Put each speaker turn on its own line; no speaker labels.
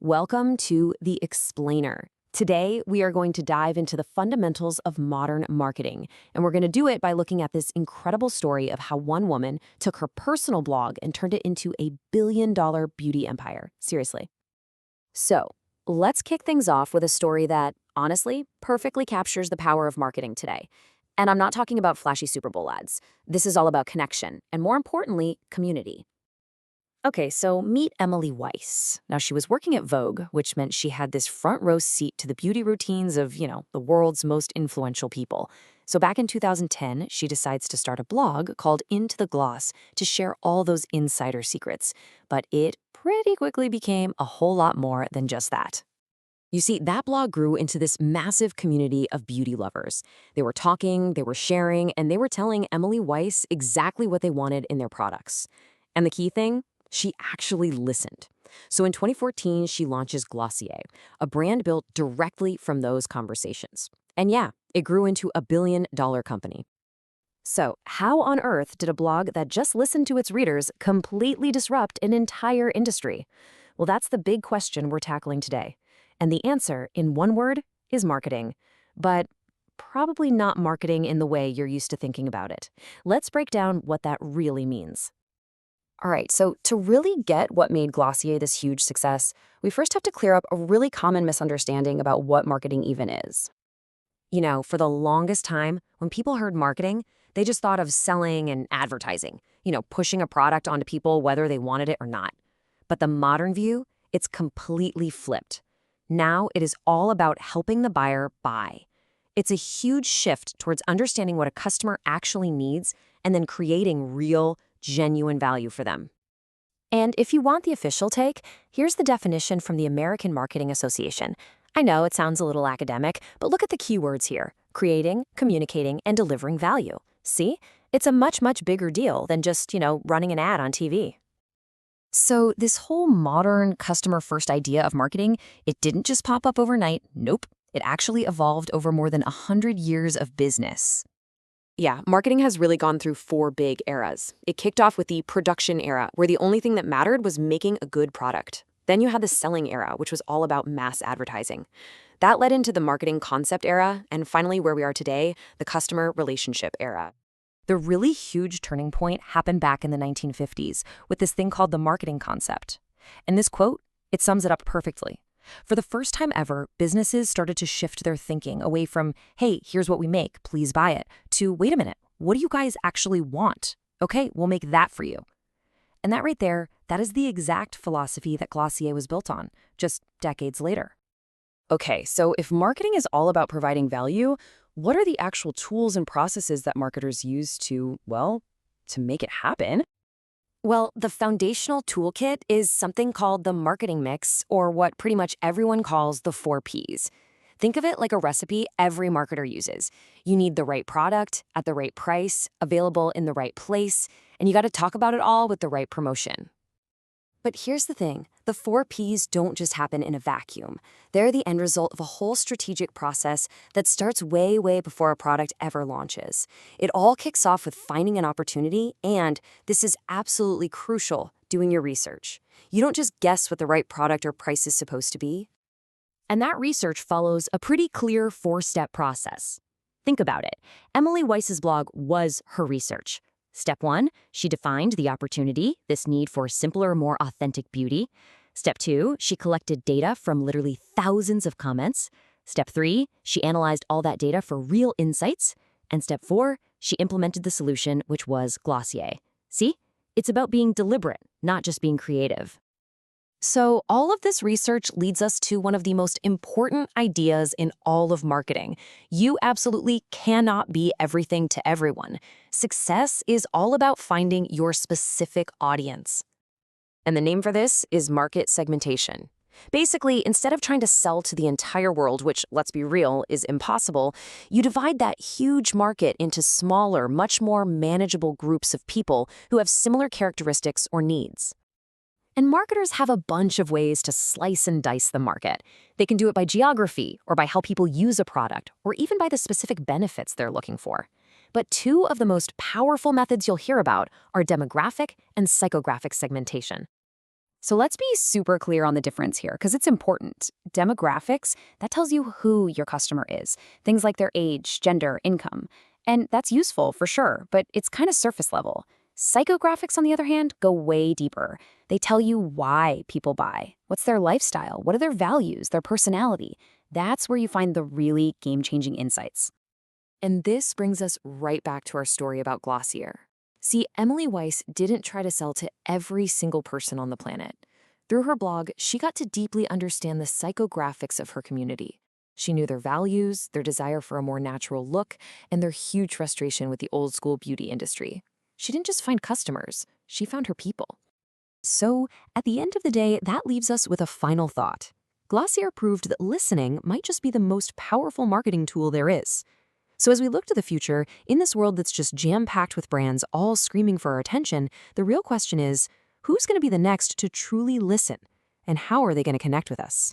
Welcome to The Explainer. Today, we are going to dive into the fundamentals of modern marketing, and we're going to do it by looking at this incredible story of how one woman took her personal blog and turned it into a billion-dollar beauty empire. Seriously. So, let's kick things off with a story that, honestly, perfectly captures the power of marketing today. And I'm not talking about flashy Super Bowl ads. This is all about connection, and more importantly, community. Okay, so meet Emily Weiss. Now, she was working at Vogue, which meant she had this front row seat to the beauty routines of, the world's most influential people. So back in 2010, she decides to start a blog called Into the Gloss to share all those insider secrets. But it pretty quickly became a whole lot more than just that. You see, that blog grew into this massive community of beauty lovers. They were talking, they were sharing, and they were telling Emily Weiss exactly what they wanted in their products. And the key thing? She actually listened. So in 2014, she launches Glossier, a brand built directly from those conversations. And yeah, it grew into a billion-dollar company. So how on earth did a blog that just listened to its readers completely disrupt an entire industry? Well, that's the big question we're tackling today. And the answer, in one word, is marketing. But probably not marketing in the way you're used to thinking about it. Let's break down what that really means. All right, so to really get what made Glossier this huge success, we first have to clear up a really common misunderstanding about what marketing even is. For the longest time, when people heard marketing, they just thought of selling and advertising, pushing a product onto people whether they wanted it or not. But the modern view, it's completely flipped. Now it is all about helping the buyer buy. It's a huge shift towards understanding what a customer actually needs and then creating real, genuine value for them. And if you want the official take, here's the definition from the American Marketing Association. I know it sounds a little academic, but look at the keywords here: creating, communicating, and delivering value. See? It's a much, much bigger deal than just, running an ad on TV. So this whole modern customer-first idea of marketing, it didn't just pop up overnight. Nope. It actually evolved over more than 100 years of business. Yeah, marketing has really gone through 4 big eras. It kicked off with the production era, where the only thing that mattered was making a good product. Then you had the selling era, which was all about mass advertising. That led into the marketing concept era, and finally where we are today, the customer relationship era. The really huge turning point happened back in the 1950s with this thing called the marketing concept. And this quote, it sums it up perfectly. For the first time ever, businesses started to shift their thinking away from, hey, here's what we make, please buy it, to, wait a minute, what do you guys actually want? Okay, we'll make that for you. And that right there, that is the exact philosophy that Glossier was built on, just decades later. Okay, so if marketing is all about providing value, what are the actual tools and processes that marketers use to make it happen? Well, the foundational toolkit is something called the marketing mix, or what pretty much everyone calls the 4 Ps. Think of it like a recipe every marketer uses. You need the right product at the right price, available in the right place, and you got to talk about it all with the right promotion. But here's the thing, the 4 Ps don't just happen in a vacuum. They're the end result of a whole strategic process that starts way, way before a product ever launches. It all kicks off with finding an opportunity, and this is absolutely crucial, doing your research. You don't just guess what the right product or price is supposed to be. And that research follows a pretty clear 4-step process. Think about it. Emily Weiss's blog was her research. Step 1, she defined the opportunity, this need for simpler, more authentic beauty. Step 2, she collected data from literally thousands of comments. Step 3, she analyzed all that data for real insights. And step 4, she implemented the solution, which was Glossier. See? It's about being deliberate, not just being creative. So all of this research leads us to one of the most important ideas in all of marketing. You absolutely cannot be everything to everyone. Success is all about finding your specific audience. And the name for this is market segmentation. Basically, instead of trying to sell to the entire world, which, let's be real, is impossible, you divide that huge market into smaller, much more manageable groups of people who have similar characteristics or needs. And marketers have a bunch of ways to slice and dice the market. They can do it by geography, or by how people use a product, or even by the specific benefits they're looking for. But 2 of the most powerful methods you'll hear about are demographic and psychographic segmentation.
So let's be super clear on the difference here because it's important. Demographics, that tells you who your customer is, things like their age, gender, income. And that's useful for sure, but it's kind of surface level. Psychographics, on the other hand, go way deeper. They tell you why people buy. What's their lifestyle? What are their values, their personality? That's where you find the really game-changing insights.
And this brings us right back to our story about Glossier. See, Emily Weiss didn't try to sell to every single person on the planet. Through her blog, she got to deeply understand the psychographics of her community. She knew their values, their desire for a more natural look, and their huge frustration with the old-school beauty industry. She didn't just find customers, she found her people. So, at the end of the day, that leaves us with a final thought. Glossier proved that listening might just be the most powerful marketing tool there is. So as we look to the future, in this world that's just jam-packed with brands all screaming for our attention, the real question is, who's going to be the next to truly listen? And how are they going to connect with us?